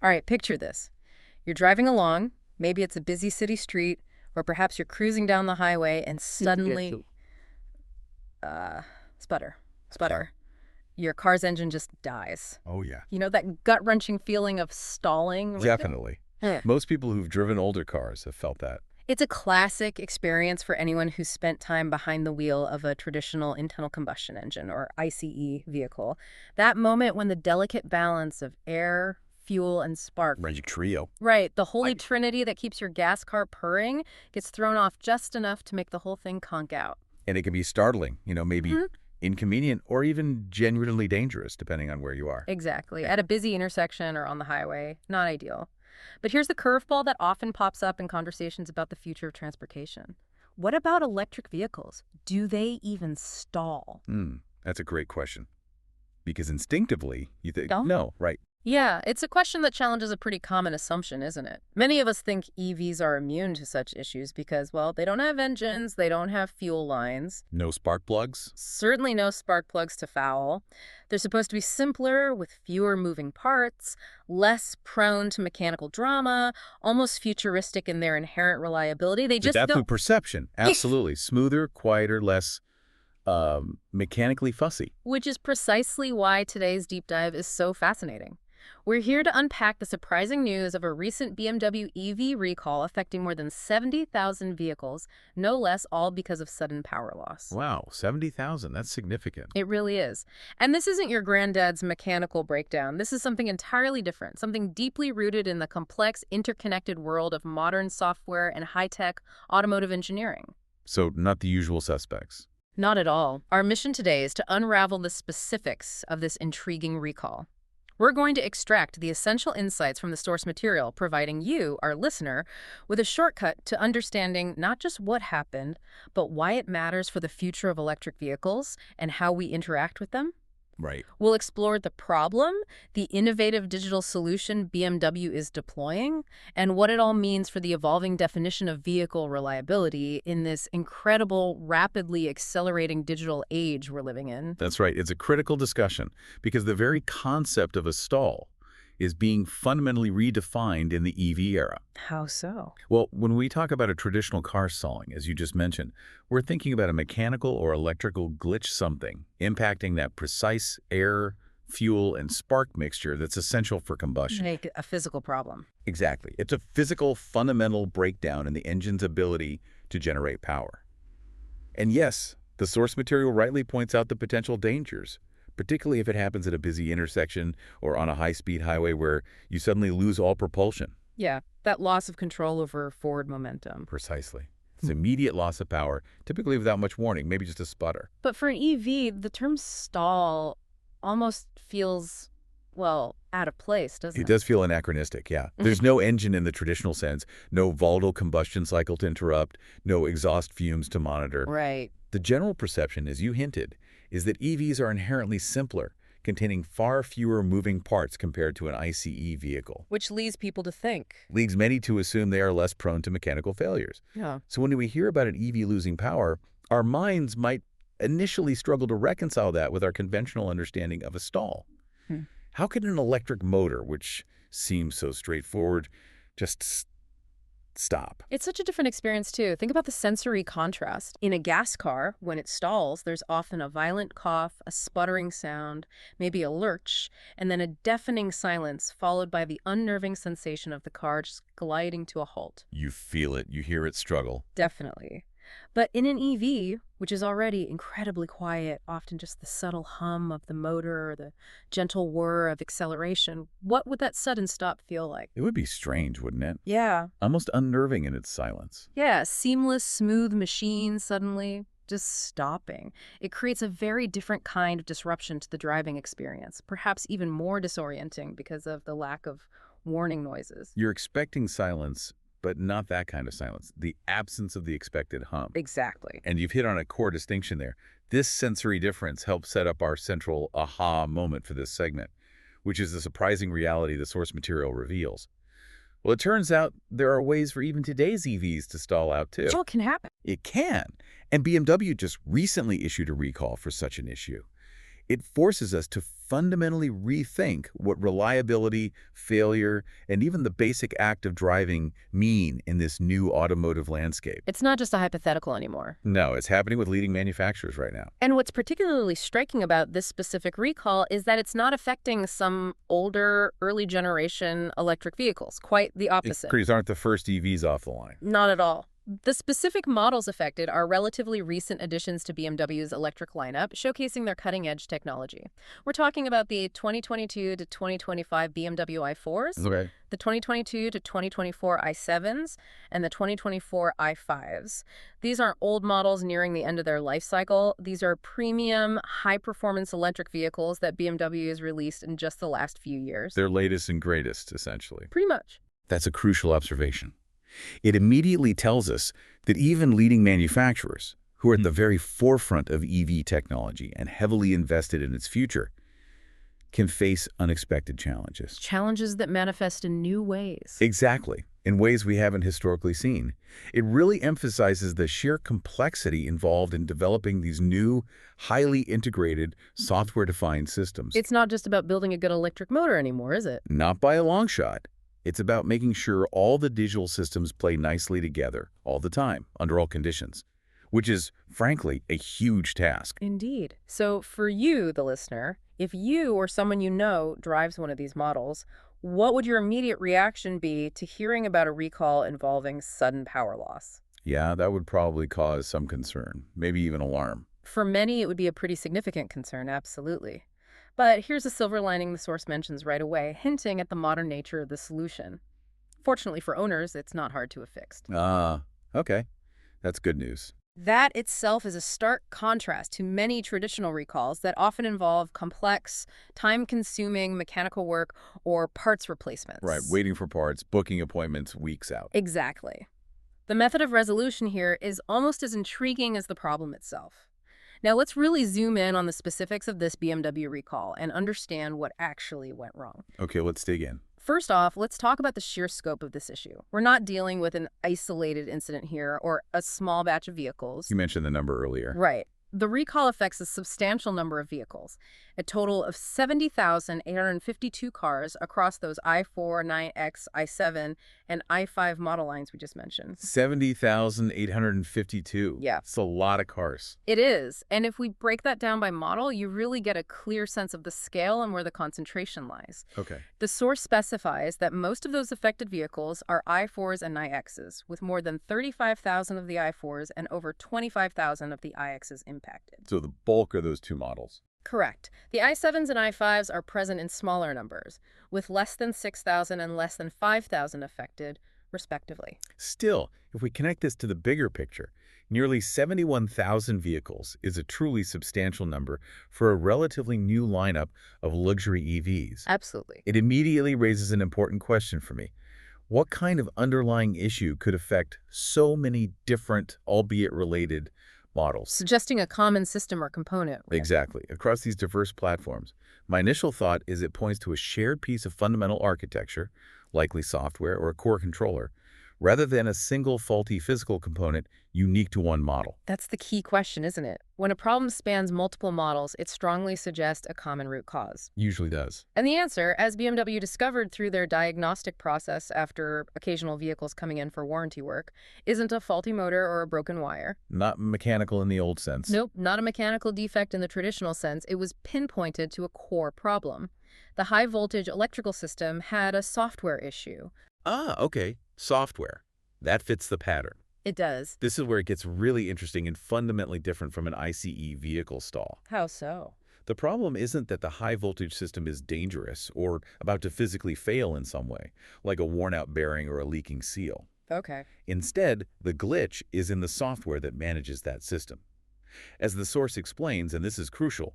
All right, picture this. You're driving along, maybe it's a busy city street, or perhaps you're cruising down the highway and suddenly, uh, sputter, sputter. Your car's engine just dies. Oh, yeah. You know, that gut-wrenching feeling of stalling? Definitely. Huh. Most people who've driven older cars have felt that. It's a classic experience for anyone who's spent time behind the wheel of a traditional internal combustion engine or ICE vehicle. That moment when the delicate balance of air, fuel, and spark, Magic trio. right, the holy trinity that keeps your gas car purring, gets thrown off just enough to make the whole thing conk out. And it can be startling, maybe inconvenient or even genuinely dangerous, depending on where you are. Exactly. At a busy intersection or on the highway, not ideal. But here's the curveball that often pops up in conversations about the future of transportation. What about electric vehicles? Do they even stall? That's a great question. Because instinctively, you think, Don't? no, right. Yeah, it's a question that challenges a pretty common assumption, isn't it? Many of us think EVs are immune to such issues because, well, they don't have engines, they don't have fuel lines, No spark plugs? certainly no spark plugs to foul. They're supposed to be simpler, with fewer moving parts, less prone to mechanical drama, almost futuristic in their inherent reliability. They just That's the don't... perception. Absolutely. Smoother, quieter, less mechanically fussy. Which is precisely why today's deep dive is so fascinating. We're here to unpack the surprising news of a recent BMW EV recall affecting more than 70,000 vehicles, no less, all because of sudden power loss. Wow, 70,000. That's significant. It really is. And this isn't your granddad's mechanical breakdown. This is something entirely different, something deeply rooted in the complex, interconnected world of modern software and high-tech automotive engineering. So not the usual suspects. Not at all. Our mission today is to unravel the specifics of this intriguing recall. We're going to extract the essential insights from the source material, providing you, our listener, with a shortcut to understanding not just what happened, but why it matters for the future of electric vehicles and how we interact with them. Right. We'll explore the problem, the innovative digital solution BMW is deploying, and what it all means for the evolving definition of vehicle reliability in this incredible, rapidly accelerating digital age we're living in. That's right. It's a critical discussion because the very concept of a stall is being fundamentally redefined in the EV era. How so? Well, when we talk about a traditional car stalling, as you just mentioned, we're thinking about a mechanical or electrical glitch something impacting that precise air, fuel, and spark mixture that's essential for combustion. Make a physical problem. Exactly. It's a physical, fundamental breakdown in the engine's ability to generate power. And yes, the source material rightly points out the potential dangers, particularly if it happens at a busy intersection or on a high-speed highway where you suddenly lose all propulsion. Yeah, that loss of control over forward momentum. Precisely. It's immediate loss of power, typically without much warning, maybe just a sputter. But for an EV, the term stall almost feels, well, out of place, doesn't It it? does feel anachronistic, yeah. There's no engine in the traditional sense, no volatile combustion cycle to interrupt, no exhaust fumes to monitor. Right. The general perception, as you hinted, is that EVs are inherently simpler, containing far fewer moving parts compared to an ICE vehicle. Which leads people to think. Leads many to assume they are less prone to mechanical failures. Yeah. So when we hear about an EV losing power, our minds might initially struggle to reconcile that with our conventional understanding of a stall. How can an electric motor, which seems so straightforward, just stop? It's such a different experience, too. Think about the sensory contrast. In a gas car, when it stalls, there's often a violent cough, a sputtering sound, maybe a lurch, and then a deafening silence followed by the unnerving sensation of the car just gliding to a halt. You feel it, you hear it struggle. Definitely. But in an EV, which is already incredibly quiet, often just the subtle hum of the motor or the gentle whir of acceleration, what would that sudden stop feel like? It would be strange, wouldn't it? Yeah. Almost unnerving in its silence. Yeah, seamless, smooth machine suddenly just stopping. It creates a very different kind of disruption to the driving experience, perhaps even more disorienting because of the lack of warning noises. You're expecting silence, but not that kind of silence. The absence of the expected hum. Exactly. And you've hit on a core distinction there. This sensory difference helps set up our central aha moment for this segment, which is the surprising reality the source material reveals. Well, it turns out there are ways for even today's EVs to stall out too. What can happen? It can. And BMW just recently issued a recall for such an issue. It forces us to fundamentally rethink what reliability, failure, and even the basic act of driving mean in this new automotive landscape. It's not just a hypothetical anymore. No, it's happening with leading manufacturers right now. And what's particularly striking about this specific recall is that it's not affecting some older, early generation electric vehicles. Quite the opposite. These aren't the first EVs off the line. Not at all. The specific models affected are relatively recent additions to BMW's electric lineup, showcasing their cutting-edge technology. We're talking about the 2022 to 2025 BMW i4s, Okay. the 2022 to 2024 i7s, and the 2024 i5s. These aren't old models nearing the end of their life cycle. These are premium, high-performance electric vehicles that BMW has released in just the last few years. Their latest and greatest, essentially. Pretty much. That's a crucial observation. It immediately tells us that even leading manufacturers, who are at the very forefront of EV technology and heavily invested in its future, can face unexpected challenges. Challenges that manifest in new ways. Exactly, in ways we haven't historically seen. It really emphasizes the sheer complexity involved in developing these new, highly integrated, software-defined systems. It's not just about building a good electric motor anymore, is it? Not by a long shot. It's about making sure all the digital systems play nicely together all the time, under all conditions, which is, frankly, a huge task. Indeed. So for you, the listener, if you or someone you know drives one of these models, what would your immediate reaction be to hearing about a recall involving sudden power loss? Yeah, that would probably cause some concern, maybe even alarm. For many, it would be a pretty significant concern, absolutely. But here's a silver lining the source mentions right away, hinting at the modern nature of the solution. Fortunately for owners, it's not hard to have fixed. Okay. That's good news. That itself is a stark contrast to many traditional recalls that often involve complex, time-consuming mechanical work or parts replacements. Right, waiting for parts, booking appointments weeks out. Exactly. The method of resolution here is almost as intriguing as the problem itself. Now let's really zoom in on the specifics of this BMW recall and understand what actually went wrong. Okay, let's dig in. First off, let's talk about the sheer scope of this issue. We're not dealing with an isolated incident here or a small batch of vehicles. You mentioned the number earlier. Right. The recall affects a substantial number of vehicles, a total of 70,852 cars across those i4, 9X, i7, and i5 model lines we just mentioned. 70,852. Yeah. It's a lot of cars. It is. And if we break that down by model, you really get a clear sense of the scale and where the concentration lies. Okay. The source specifies that most of those affected vehicles are i4s and iXs, with more than 35,000 of the i4s and over 25,000 of the iXs impacted. So the bulk of those two models. Correct. The i7s and i5s are present in smaller numbers, with less than 6,000 and less than 5,000 affected, respectively. Still, if we connect this to the bigger picture, nearly 71,000 vehicles is a truly substantial number for a relatively new lineup of luxury EVs. Absolutely. It immediately raises an important question for me. What kind of underlying issue could affect so many different, albeit related, models? Suggesting a common system or component. Exactly. Across these diverse platforms, my initial thought is it points to a shared piece of fundamental architecture, likely software or a core controller, rather than a single faulty physical component unique to one model. That's the key question, isn't it? When a problem spans multiple models, it strongly suggests a common root cause. Usually does. And the answer, as BMW discovered through their diagnostic process after occasional vehicles coming in for warranty work, isn't a faulty motor or a broken wire. Not mechanical in the old sense. Nope, not a mechanical defect in the traditional sense. It was pinpointed to a core problem. The high-voltage electrical system had a software issue. Okay. Software. That fits the pattern. It does. This is where it gets really interesting and fundamentally different from an ICE vehicle stall. How so? The problem isn't that the high-voltage system is dangerous or about to physically fail in some way, like a worn-out bearing or a leaking seal. Okay. Instead, the glitch is in the software that manages that system. As the source explains, and this is crucial,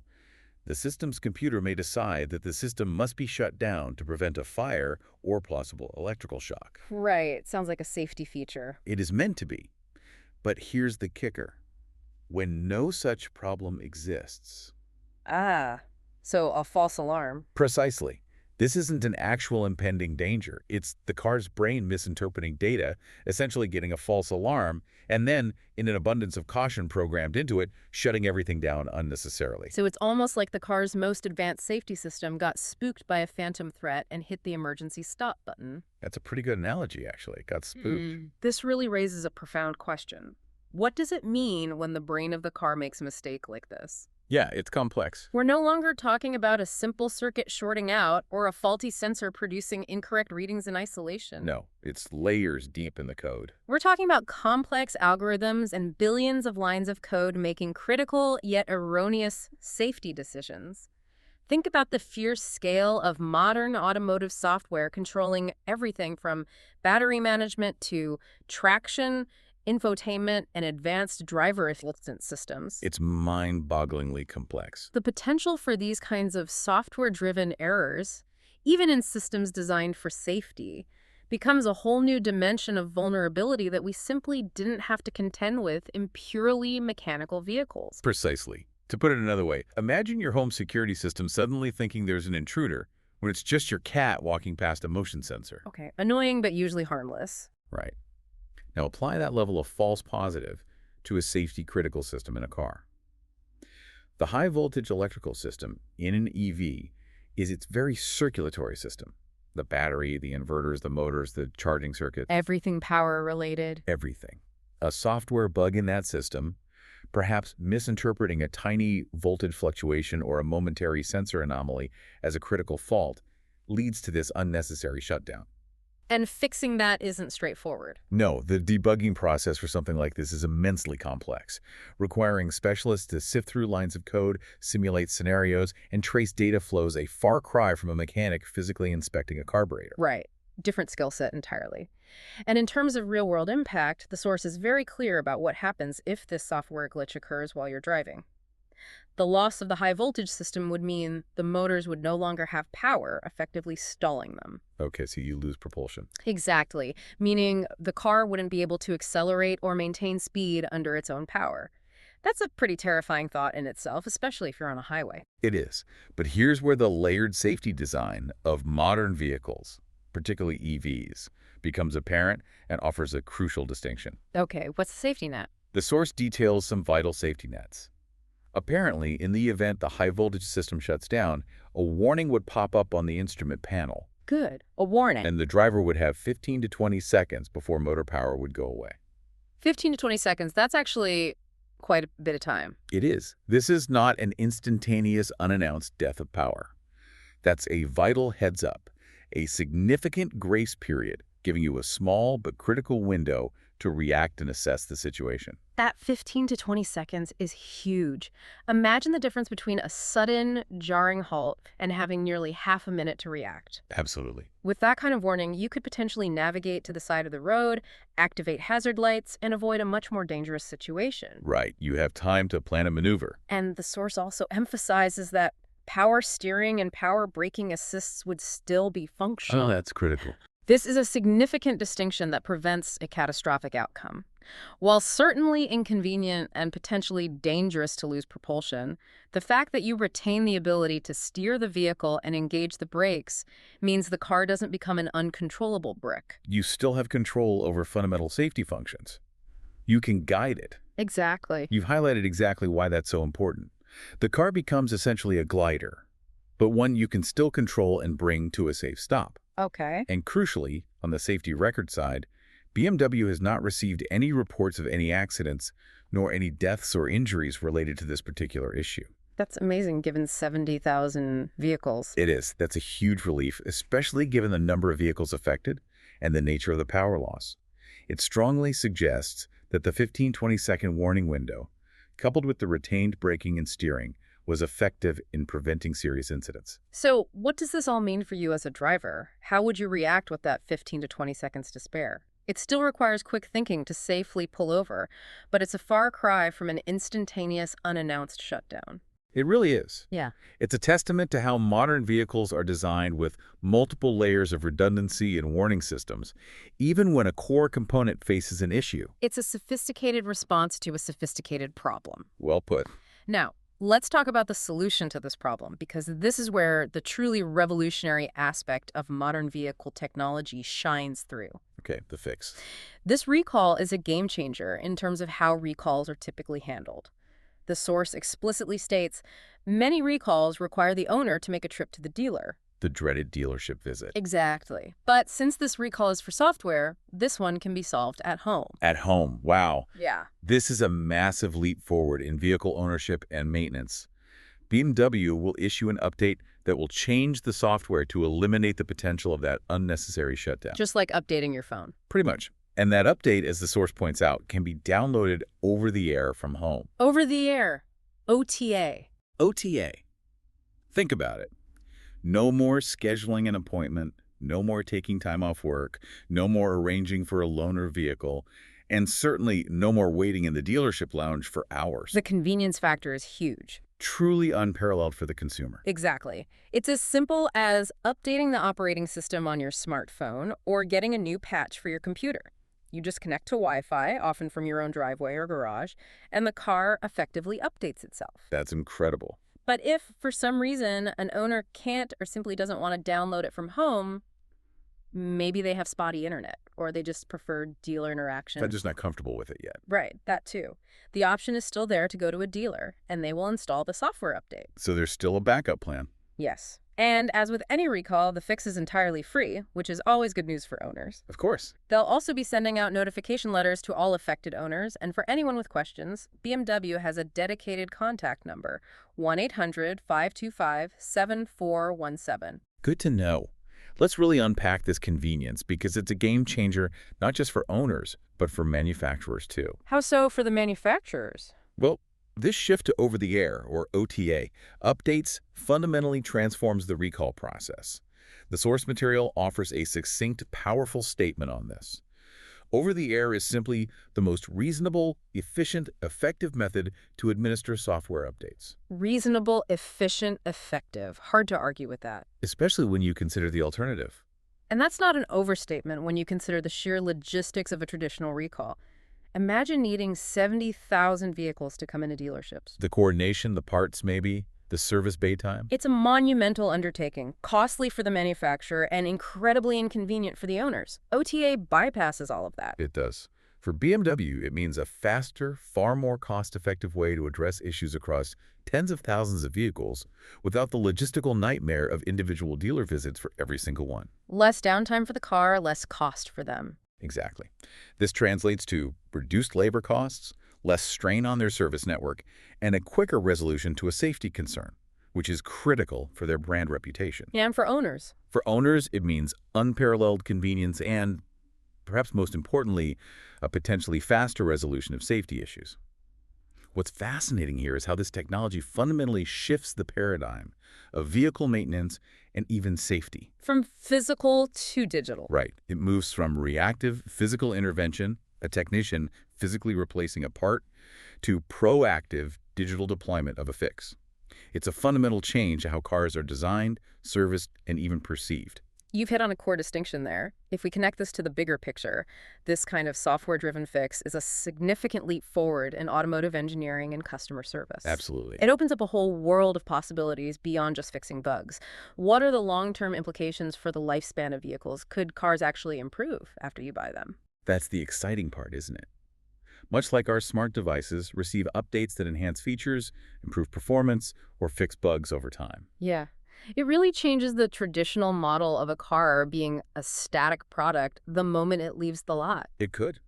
the system's computer may decide that the system must be shut down to prevent a fire or possible electrical shock. Right. Sounds like a safety feature. It is meant to be. But here's the kicker. When no such problem exists... So a false alarm. Precisely. This isn't an actual impending danger. It's the car's brain misinterpreting data, essentially getting a false alarm, and then, in an abundance of caution programmed into it, shutting everything down unnecessarily. So it's almost like the car's most advanced safety system got spooked by a phantom threat and hit the emergency stop button. That's a pretty good analogy, actually. It got spooked. This really raises a profound question. What does it mean when the brain of the car makes a mistake like this? Yeah, it's complex. We're no longer talking about a simple circuit shorting out or a faulty sensor producing incorrect readings in isolation. No, it's layers deep in the code. We're talking about complex algorithms and billions of lines of code making critical yet erroneous safety decisions. Think about the fierce scale of modern automotive software controlling everything from battery management to traction, infotainment, and advanced driver assistance systems. It's mind-bogglingly complex. The potential for these kinds of software-driven errors, even in systems designed for safety, becomes a whole new dimension of vulnerability that we simply didn't have to contend with in purely mechanical vehicles. Precisely. To put it another way, imagine your home security system suddenly thinking there's an intruder when it's just your cat walking past a motion sensor. Okay, annoying but usually harmless. Right. Now apply that level of false positive to a safety-critical system in a car. The high-voltage electrical system in an EV is its very circulatory system. The battery, the inverters, the motors, the charging circuit. Everything power-related. Everything. A software bug in that system, perhaps misinterpreting a tiny voltage fluctuation or a momentary sensor anomaly as a critical fault, leads to this unnecessary shutdown. And fixing that isn't straightforward. No, the debugging process for something like this is immensely complex, requiring specialists to sift through lines of code, simulate scenarios, and trace data flows a far cry from a mechanic physically inspecting a carburetor. Right. Different skill set entirely. And in terms of real-world impact, the source is very clear about what happens if this software glitch occurs while you're driving. The loss of the high-voltage system would mean the motors would no longer have power, effectively stalling them. Okay, so you lose propulsion. Exactly, meaning the car wouldn't be able to accelerate or maintain speed under its own power. That's a pretty terrifying thought in itself, especially if you're on a highway. It is. But here's where the layered safety design of modern vehicles, particularly EVs, becomes apparent and offers a crucial distinction. Okay, what's the safety net? The source details some vital safety nets. Apparently, in the event the high-voltage system shuts down, a warning would pop up on the instrument panel. Good. A warning. And the driver would have 15 to 20 seconds before motor power would go away. 15 to 20 seconds, that's actually quite a bit of time. It is. This is not an instantaneous, unannounced death of power. That's a vital heads-up, a significant grace period, giving you a small but critical window to react and assess the situation. That 15 to 20 seconds is huge. Imagine the difference between a sudden, jarring halt and having nearly half a minute to react. Absolutely. With that kind of warning, you could potentially navigate to the side of the road, activate hazard lights, and avoid a much more dangerous situation. Right. You have time to plan a maneuver. And the source also emphasizes that power steering and power braking assists would still be functional. Oh, that's critical. This is a significant distinction that prevents a catastrophic outcome. While certainly inconvenient and potentially dangerous to lose propulsion, the fact that you retain the ability to steer the vehicle and engage the brakes means the car doesn't become an uncontrollable brick. You still have control over fundamental safety functions. You can guide it. Exactly. You've highlighted exactly why that's so important. The car becomes essentially a glider, but one you can still control and bring to a safe stop. Okay. And crucially, on the safety record side, BMW has not received any reports of any accidents, nor any deaths or injuries related to this particular issue. That's amazing, given 70,000 vehicles. It is. That's a huge relief, especially given the number of vehicles affected and the nature of the power loss. It strongly suggests that the 15-20 second warning window, coupled with the retained braking and steering, was effective in preventing serious incidents. So what does this all mean for you as a driver? How would you react with that 15 to 20 seconds to spare? It still requires quick thinking to safely pull over, but it's a far cry from an instantaneous, unannounced shutdown. It really is. Yeah. It's a testament to how modern vehicles are designed with multiple layers of redundancy and warning systems, even when a core component faces an issue. It's a sophisticated response to a sophisticated problem. Well put. Now, Let's talk about the solution to this problem, because this is where the truly revolutionary aspect of modern vehicle technology shines through. Okay, the fix. This recall is a game changer in terms of how recalls are typically handled. The source explicitly states many recalls require the owner to make a trip to the dealer. The dreaded dealership visit. Exactly. But since this recall is for software, this one can be solved at home. At home, wow. Yeah. This is a massive leap forward in vehicle ownership and maintenance. BMW will issue an update that will change the software to eliminate the potential of that unnecessary shutdown. Just like updating your phone. Pretty much. And that update, as the source points out, can be downloaded over the air from home. Over the air. OTA. OTA. Think about it. No more scheduling an appointment, no more taking time off work, no more arranging for a loaner vehicle, and certainly no more waiting in the dealership lounge for hours. The convenience factor is huge. Truly unparalleled for the consumer. Exactly. It's as simple as updating the operating system on your smartphone or getting a new patch for your computer. You just connect to Wi-Fi, often from your own driveway or garage, and the car effectively updates itself. That's incredible. But if, for some reason, an owner can't or simply doesn't want to download it from home, maybe they have spotty internet, or they just prefer dealer interaction. They're just not comfortable with it yet. Right, that too. The option is still there to go to a dealer, and they will install the software update. So there's still a backup plan. Yes. And as with any recall, the fix is entirely free, which is always good news for owners. Of course. They'll also be sending out notification letters to all affected owners, and for anyone with questions, BMW has a dedicated contact number, 1-800-525-7417. Good to know. Let's really unpack this convenience because it's a game changer not just for owners, but for manufacturers too. How so for the manufacturers? Well, this shift to over-the-air, or OTA, updates fundamentally transforms the recall process. The source material offers a succinct, powerful statement on this. Over-the-air is simply the most reasonable, efficient, effective method to administer software updates. Reasonable, efficient, effective. Hard to argue with that. Especially when you consider the alternative. And that's not an overstatement when you consider the sheer logistics of a traditional recall. Imagine needing 70,000 vehicles to come into dealerships. The coordination, the parts maybe, the service bay time. It's a monumental undertaking, costly for the manufacturer and incredibly inconvenient for the owners. OTA bypasses all of that. It does. For BMW, it means a faster, far more cost-effective way to address issues across tens of thousands of vehicles without the logistical nightmare of individual dealer visits for every single one. Less downtime for the car, less cost for them. Exactly. This translates to reduced labor costs, less strain on their service network, and a quicker resolution to a safety concern, which is critical for their brand reputation. And for owners. For owners, it means unparalleled convenience and, perhaps most importantly, a potentially faster resolution of safety issues. What's fascinating here is how this technology fundamentally shifts the paradigm of vehicle maintenance and even safety. From physical to digital. Right. It moves from reactive physical intervention, a technician physically replacing a part, to proactive digital deployment of a fix. It's a fundamental change in how cars are designed, serviced, and even perceived. You've hit on a core distinction there. If we connect this to the bigger picture, this kind of software-driven fix is a significant leap forward in automotive engineering and customer service. Absolutely. It opens up a whole world of possibilities beyond just fixing bugs. What are the long-term implications for the lifespan of vehicles? Could cars actually improve after you buy them? That's the exciting part, isn't it? Much like our smart devices receive updates that enhance features, improve performance, or fix bugs over time. Yeah. It really changes the traditional model of a car being a static product the moment it leaves the lot. It could.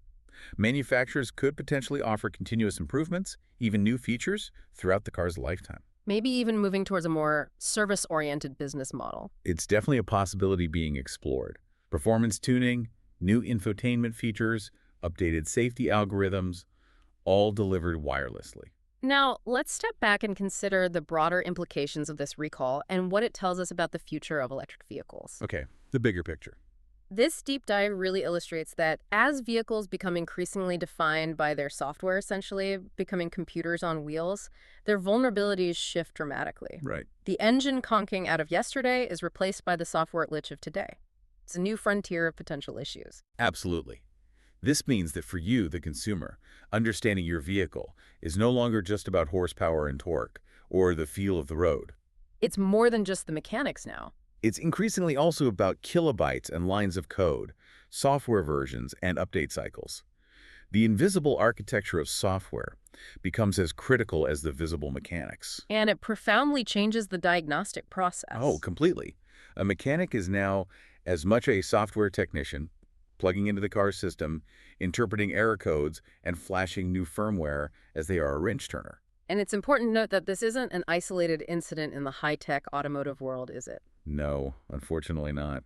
Manufacturers could potentially offer continuous improvements, even new features, throughout the car's lifetime. Maybe even moving towards a more service-oriented business model. It's definitely a possibility being explored. Performance tuning, new infotainment features, updated safety algorithms, all delivered wirelessly. Now, let's step back and consider the broader implications of this recall and what it tells us about the future of electric vehicles. Okay, the bigger picture. This deep dive really illustrates that as vehicles become increasingly defined by their software, essentially becoming computers on wheels, their vulnerabilities shift dramatically. Right. The engine conking out of yesterday is replaced by the software glitch of today. It's a new frontier of potential issues. Absolutely. This means that for you, the consumer, understanding your vehicle is no longer just about horsepower and torque, or the feel of the road. It's more than just the mechanics now. It's increasingly also about kilobytes and lines of code, software versions, and update cycles. The invisible architecture of software becomes as critical as the visible mechanics. And it profoundly changes the diagnostic Oh, process. completely. A mechanic is now as much a software technician, plugging into the car system, interpreting error codes, and flashing new firmware as they are a wrench turner. And it's important to note that this isn't an isolated incident in the high-tech automotive world, is it? No, unfortunately not.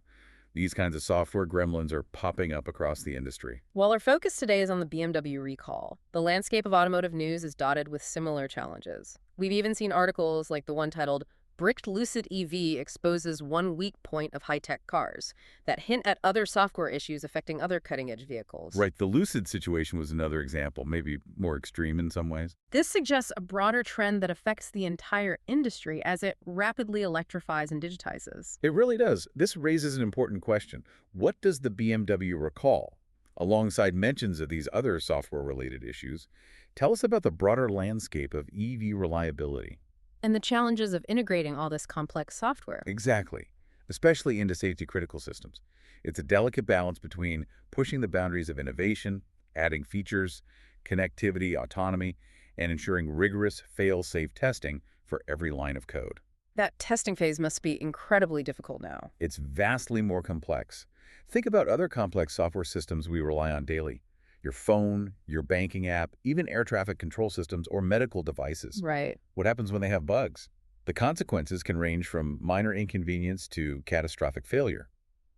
These kinds of software gremlins are popping up across the industry. While our focus today is on the BMW recall, the landscape of automotive news is dotted with similar challenges. We've even seen articles like the one titled, "Bricked Lucid EV Exposes One Weak Point of High-Tech Cars," that hint at other software issues affecting other cutting-edge vehicles. Right, the Lucid situation was another example, maybe more extreme in some ways. This suggests a broader trend that affects the entire industry as it rapidly electrifies and digitizes. It really does. This raises an important question. What does the BMW recall, alongside mentions of these other software-related issues, tell us about the broader landscape of EV reliability? And the challenges of integrating all this complex software. Exactly, especially into safety-critical systems. It's a delicate balance between pushing the boundaries of innovation, adding features, connectivity, autonomy, and ensuring rigorous, fail-safe testing for every line of code. That testing phase must be incredibly difficult now. It's vastly more complex. Think about other complex software systems we rely on daily. Your phone, your banking app, even air traffic control systems or medical devices. Right. What happens when they have bugs? The consequences can range from minor inconvenience to catastrophic failure.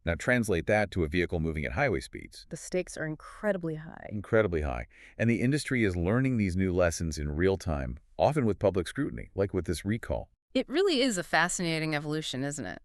Now translate that to a vehicle moving at highway speeds. The stakes are incredibly high. Incredibly high. And the industry is learning these new lessons in real time, often with public scrutiny, like with this recall. It really is a fascinating evolution, isn't it?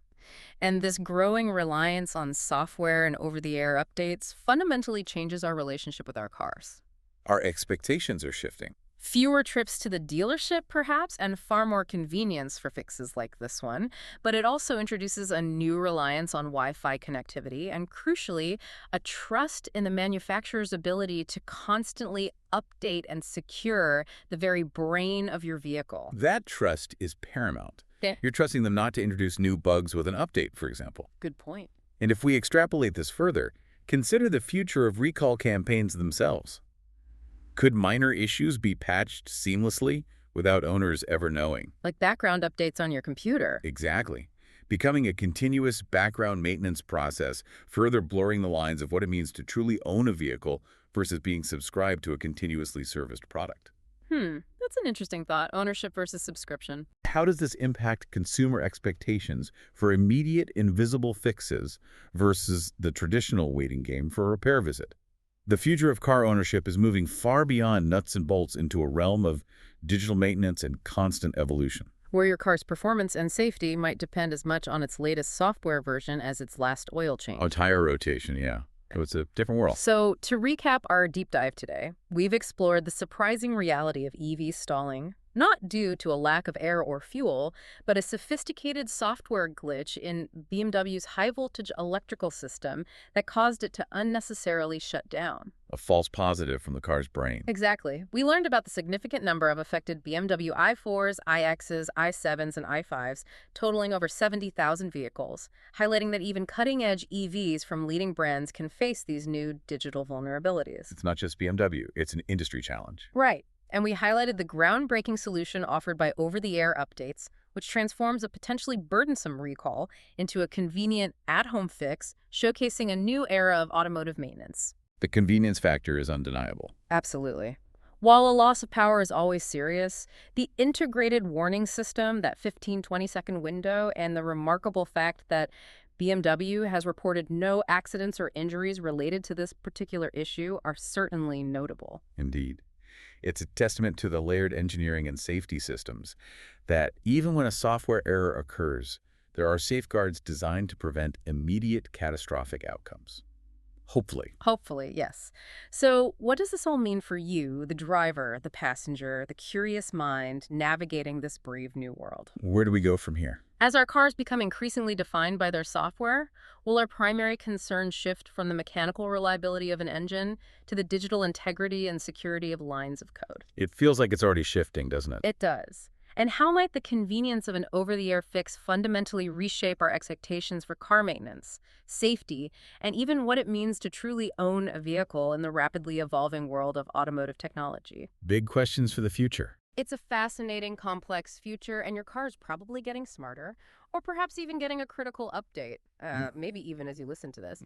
And this growing reliance on software and over-the-air updates fundamentally changes our relationship with our cars. Our expectations are shifting. Fewer trips to the dealership, perhaps, and far more convenience for fixes like this one. But it also introduces a new reliance on Wi-Fi connectivity and, crucially, a trust in the manufacturer's ability to constantly update and secure the very brain of your vehicle. That trust is paramount. Yeah. You're trusting them not to introduce new bugs with an update, for example. Good point. And if we extrapolate this further, consider the future of recall campaigns themselves. Could minor issues be patched seamlessly without owners ever knowing? Like background updates on your computer. Exactly. Becoming a continuous background maintenance process, further blurring the lines of what it means to truly own a vehicle versus being subscribed to a continuously serviced product. That's an interesting thought. Ownership versus subscription. How does this impact consumer expectations for immediate, invisible fixes versus the traditional waiting game for a repair visit? The future of car ownership is moving far beyond nuts and bolts into a realm of digital maintenance and constant evolution. Where your car's performance and safety might depend as much on its latest software version as its last oil change. Oh, tire rotation, yeah. So it's a different world. So, to recap our deep dive today, we've explored the surprising reality of EV stalling, not due to a lack of air or fuel, but a sophisticated software glitch in BMW's high-voltage electrical system that caused it to unnecessarily shut down. A false positive from the car's brain. Exactly. We learned about the significant number of affected BMW i4s, iXs, i7s, and i5s, totaling over 70,000 vehicles, highlighting that even cutting-edge EVs from leading brands can face these new digital vulnerabilities. It's not just BMW, it's an industry challenge. Right. And we highlighted the groundbreaking solution offered by over-the-air updates, which transforms a potentially burdensome recall into a convenient at-home fix, showcasing a new era of automotive maintenance. The convenience factor is undeniable. Absolutely. While a loss of power is always serious, the integrated warning system, that 15-20-second window, and the remarkable fact that BMW has reported no accidents or injuries related to this particular issue are certainly notable. Indeed. It's a testament to the layered engineering and safety systems that even when a software error occurs, there are safeguards designed to prevent immediate catastrophic outcomes. Hopefully. Hopefully, yes. So what does this all mean for you, the driver, the passenger, the curious mind navigating this brave new world? Where do we go from here? As our cars become increasingly defined by their software, will our primary concern shift from the mechanical reliability of an engine to the digital integrity and security of lines of code? It feels like it's already shifting, doesn't it? It does. And how might the convenience of an over-the-air fix fundamentally reshape our expectations for car maintenance, safety, and even what it means to truly own a vehicle in the rapidly evolving world of automotive technology? Big questions for the future. It's a fascinating, complex future, and your car is probably getting smarter, or perhaps even getting a critical update, maybe even as you listen to this.